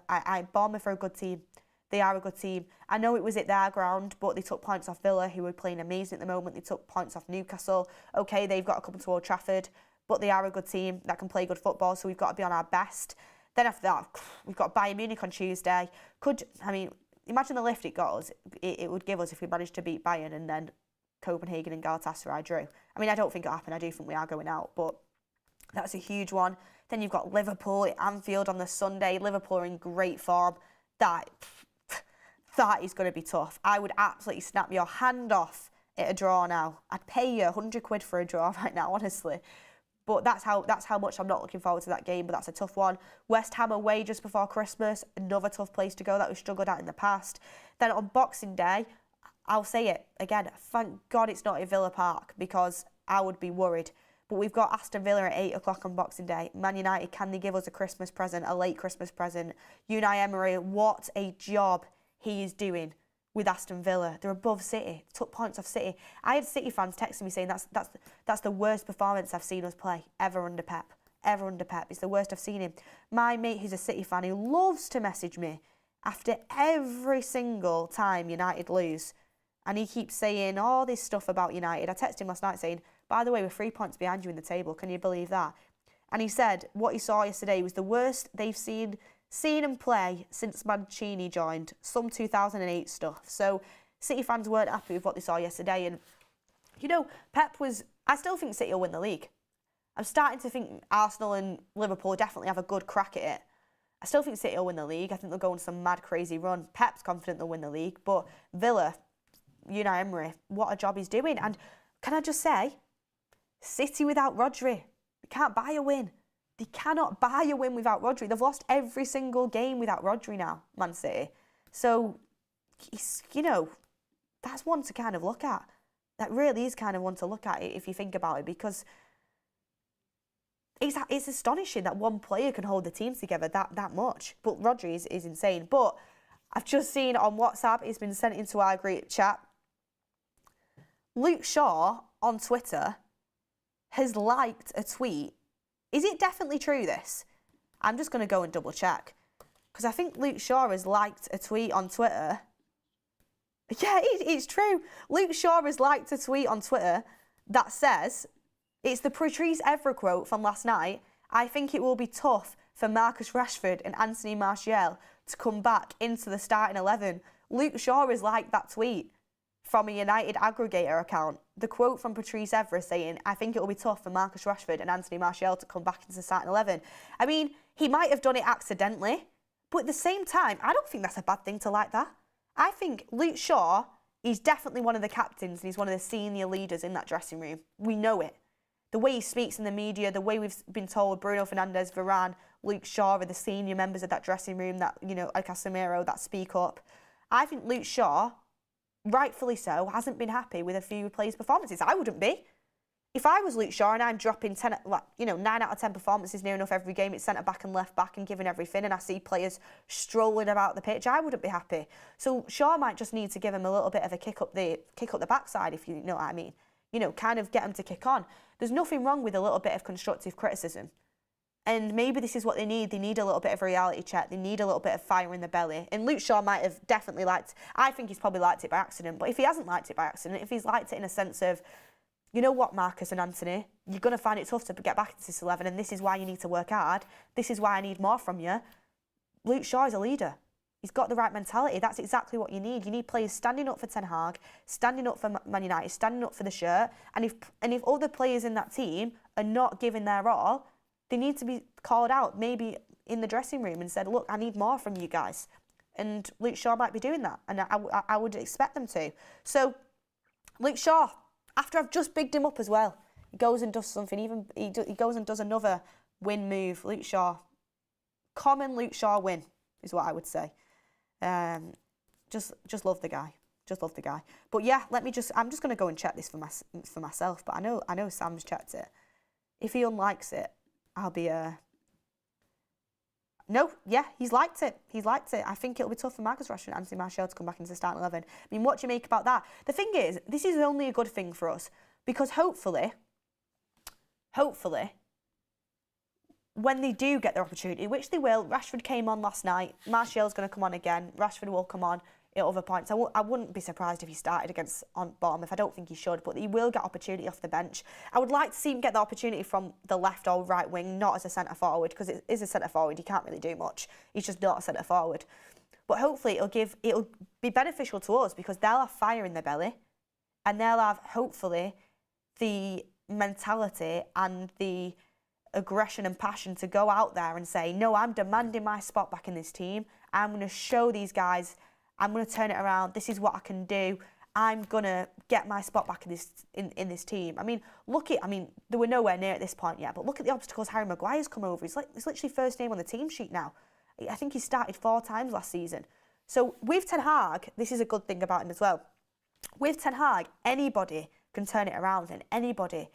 Bournemouth are a good team. They are a good team. I know it was at their ground, but they took points off Villa, who are playing amazing at the moment. They took points off Newcastle. Okay, they've got a couple to Old Trafford, but they are a good team that can play good football, so we've got to be on our best. Then after that, we've got Bayern Munich on Tuesday. Imagine the lift it got us. It would give us if we managed to beat Bayern and then Copenhagen and Galatasaray drew. I don't think it'll happen. I do think we are going out, but that's a huge one. Then you've got Liverpool at Anfield on the Sunday. Liverpool are in great form. That is going to be tough. I would absolutely snap your hand off at a draw now. I'd pay you £100 for a draw right now, honestly. But that's how much I'm not looking forward to that game, but that's a tough one. West Ham away just before Christmas, another tough place to go that we've struggled at in the past. Then on Boxing Day, I'll say it again, thank God it's not at Villa Park because I would be worried. But we've got Aston Villa at 8 o'clock on Boxing Day. Man United, can they give us a Christmas present, a late Christmas present? Unai Emery, what a job he is doing with Aston Villa. They're above City, took points off City. I had City fans texting me saying that's the worst performance I've seen us play ever under Pep. It's the worst I've seen him. My mate who's a City fan who loves to message me after every single time United lose. And he keeps saying all this stuff about United. I texted him last night saying, by the way, we're 3 points behind you in the table. Can you believe that? And he said what he saw yesterday was the worst they've seen him play since Mancini joined, some 2008 stuff. So City fans weren't happy with what they saw yesterday. And, Pep was... I still think City will win the league. I'm starting to think Arsenal and Liverpool definitely have a good crack at it. I still think City will win the league. I think they'll go on some mad, crazy run. Pep's confident they'll win the league. But Villa, Unai Emery, what a job he's doing. And can I just say, City without Rodri, they can't buy a win. They cannot buy a win without Rodri. They've lost every single game without Rodri now, Man City. So, that's one to kind of look at. That really is kind of one to look at if you think about it, because it's astonishing that one player can hold the team together that much. But Rodri is insane. But I've just seen on WhatsApp, it's been sent into our group chat, Luke Shaw on Twitter has liked a tweet. Is it definitely true, this? I'm just going to go and double check. Because I think Luke Shaw has liked a tweet on Twitter. Yeah, it's true. Luke Shaw has liked a tweet on Twitter that says, it's the Patrice Evra quote from last night, I think it will be tough for Marcus Rashford and Anthony Martial to come back into the starting 11. Luke Shaw has liked that tweet. from a United aggregator account. The quote from Patrice Evra saying, I think it will be tough for Marcus Rashford and Anthony Martial to come back into the starting 11. I mean, he might have done it accidentally, but at the same time, I don't think that's a bad thing to like that. I think Luke Shaw, he's definitely one of the captains and he's one of the senior leaders in that dressing room. We know it. The way he speaks in the media, the way we've been told Bruno Fernandes, Varane, Luke Shaw are the senior members of that dressing room, that, you know, Casemiro, that speak up. I think Luke Shaw, rightfully so, hasn't been happy with a few players' performances. I wouldn't be. If I was Luke Shaw and I'm dropping 9 out of 10 performances near enough every game, it's centre back and left back and giving everything, and I see players strolling about the pitch, I wouldn't be happy. So Shaw might just need to give him a little bit of a kick up the backside, if you know what I mean. You know, kind of get him to kick on. There's nothing wrong with a little bit of constructive criticism. And maybe this is what they need. They need a little bit of a reality check. They need a little bit of fire in the belly. And Luke Shaw might have definitely liked, I think he's probably liked it by accident. But if he hasn't liked it by accident, if he's liked it in a sense of, you know what, Marcus and Anthony, you're going to find it tough to get back into this 11, and this is why you need to work hard. This is why I need more from you. Luke Shaw is a leader. He's got the right mentality. That's exactly what you need. You need players standing up for Ten Hag, standing up for Man United, standing up for the shirt. And if other players in that team are not giving their all, they need to be called out, maybe in the dressing room, and said, look, I need more from you guys. And Luke Shaw might be doing that, and I would expect them to. So, Luke Shaw, after I've just bigged him up as well, he goes and does something. He goes and does another win move. Luke Shaw, common Luke Shaw win is what I would say. Just love the guy. Just love the guy. But yeah, I'm just going to go and check this for myself. But I know Sam's checked it. If he unlikes it, I'll be no, yeah, he's liked it. He's liked it. I think it'll be tough for Marcus Rashford and Anthony Martial to come back into the starting 11. I mean, what do you make about that? The thing is, this is only a good thing for us because hopefully, when they do get their opportunity, which they will, Rashford came on last night, Martial's going to come on again, Rashford will come on at other points. I wouldn't be surprised if he started against Bournemouth. I don't think he should, but he will get opportunity off the bench. I would like to see him get the opportunity from the left or right wing, not as a centre forward, because it is a centre forward. He can't really do much. He's just not a centre forward. But hopefully it'll be beneficial to us because they'll have fire in their belly, and they'll have hopefully the mentality and the aggression and passion to go out there and say, no, I'm demanding my spot back in this team. I'm going to show these guys, I'm going to turn it around. This is what I can do. I'm going to get my spot back in this team. I mean, they were nowhere near at this point yet, but look at the obstacles Harry Maguire's come over. It's literally first name on the team sheet now. I think he started 4 times last season. So with Ten Hag, this is a good thing about him as well. With Ten Hag, anybody can turn it around, and anybody,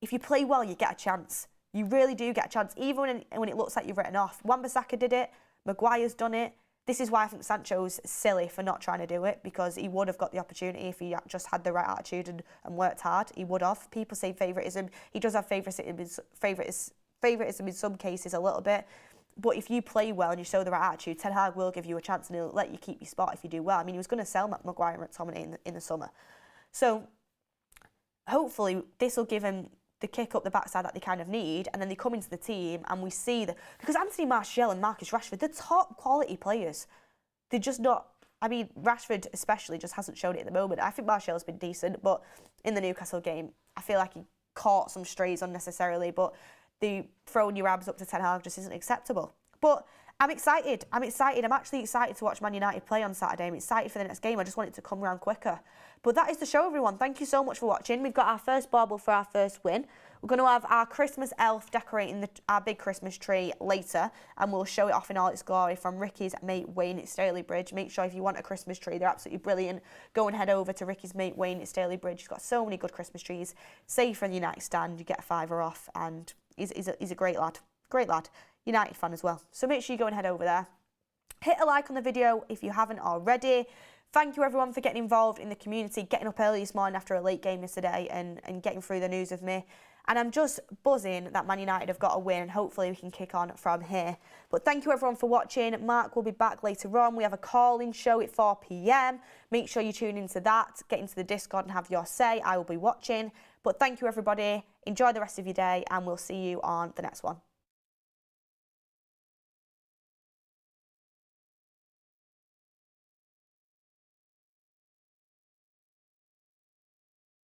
if you play well, you get a chance. You really do get a chance, even when it looks like you've written off. Wan-Bissaka did it. Maguire's done it. This is why I think Sancho's silly for not trying to do it, because he would have got the opportunity if he just had the right attitude and worked hard. He would have. People say favouritism. He does have favouritism in some cases a little bit. But if you play well and you show the right attitude, Ten Hag will give you a chance and he'll let you keep your spot if you do well. I mean, he was going to sell Maguire and McTominay in the summer. So hopefully this will give him the kick up the backside that they kind of need, and then they come into the team and we see that, because Anthony Martial and Marcus Rashford, they're top quality players. They're just not, I mean, Rashford especially just hasn't shown it at the moment. I think Martial's been decent, but in the Newcastle game, I feel like he caught some strays unnecessarily, but the throwing your abs up to Ten Hag just isn't acceptable. But I'm excited. I'm actually excited to watch Man United play on Saturday. I'm excited for the next game. I just want it to come around quicker. But that is the show, everyone. Thank you so much for watching. We've got our first bauble for our first win. We're going to have our Christmas elf decorating our big Christmas tree later, and we'll show it off in all its glory from Ricky's mate Wayne at Staley Bridge. Make sure if you want a Christmas tree, they're absolutely brilliant. Go and head over to Ricky's mate Wayne at Staley Bridge. He's got so many good Christmas trees. Save for the United stand. You get a £5 off, and he's a great lad. Great lad. United fan as well. So make sure you go and head over there. Hit a like on the video if you haven't already. Thank you everyone for getting involved in the community, getting up early this morning after a late game yesterday and getting through the news with me. And I'm just buzzing that Man United have got a win, and hopefully we can kick on from here. But thank you everyone for watching. Mark will be back later on. We have a call-in show at 4 p.m. Make sure you tune into that, get into the Discord and have your say. I will be watching. But thank you everybody. Enjoy the rest of your day, and we'll see you on the next one.